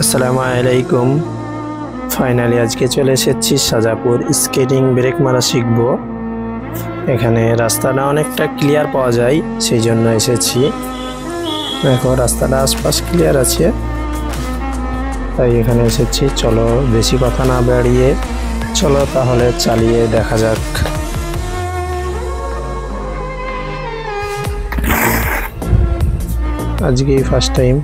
আসসালামু আলাইকুম। ফাইনালি আজকে চলে এসেছি সাজাপুর স্কেটিং ব্রেক মারা শিখব। এখানে রাস্তাটা অনেকটা ক্লিয়ার পাওয়া যায়, সেই জন্য এসেছি। দেখো রাস্তাটা আশপাশ ক্লিয়ার আছে, তাই এখানে এসেছি। চলো বেশি কথা না বাড়িয়ে চলো তাহলে চালিয়ে দেখা যাক। আজকেই ফার্স্ট টাইম।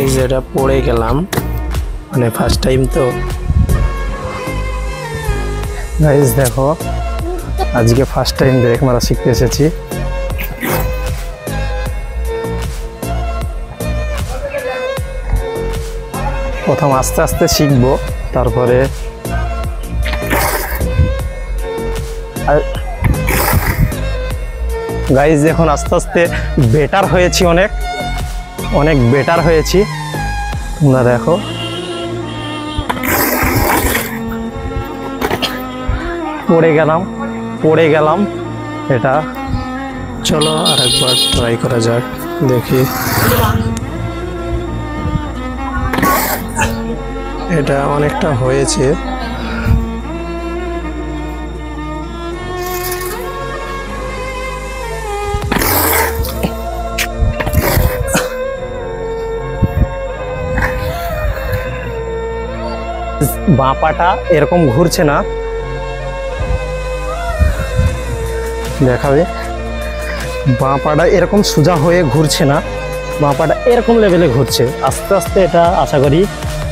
এই যেটা পড়ে গেলাম, মানে ফার্স্ট টাইম তো গাইস। দেখো আজকে ফার্স্ট টাইম ব্রেক মারা শিখতে এসেছি। প্রথম আস্তে আস্তে শিখবো, তারপরে গাইস এখন আস্তে আস্তে বেটার হয়েছি, অনেক বেটার হয়েছি। তোমরা দেখো পড়ে গেলাম এটা। চলো আরেকবার ট্রাই করা যাক, দেখি। এটা অনেকটা হয়েছে। বাঁ পাটা এরকম ঘুরছে না, দেখাবে। বাঁ পাটা এরকম সোজা হয়ে ঘুরছে না, বাঁ পাটা এরকম লেভেলে ঘুরছে। আস্তে আস্তে এটা আশা করি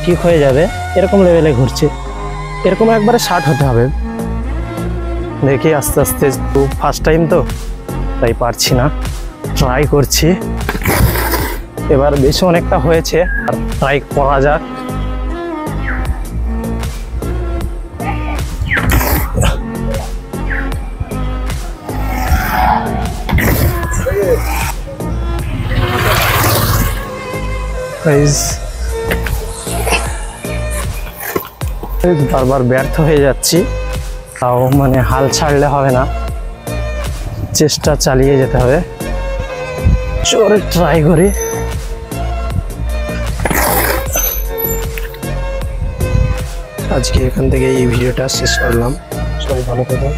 ঠিক হয়ে যাবে। এরকম লেভেলে ঘুরছে, এরকম একবারে শার্ট হতে হবে। দেখি আস্তে আস্তে, তো ফার্স্ট টাইম তো তাই পারছি না, ট্রাই করছি। এবার বেশি অনেকটা হয়েছে, আর ট্রাই করা যাক। বারবার ব্যর্থ হয়ে যাচ্ছি, তাও মানে হাল ছাড়লে হবে না, চেষ্টা চালিয়ে যেতে হবে। জোরে ট্রাই করি। আজকে এখান থেকে এই ভিডিওটা শেষ করলাম। সবাই ভালো থাকো।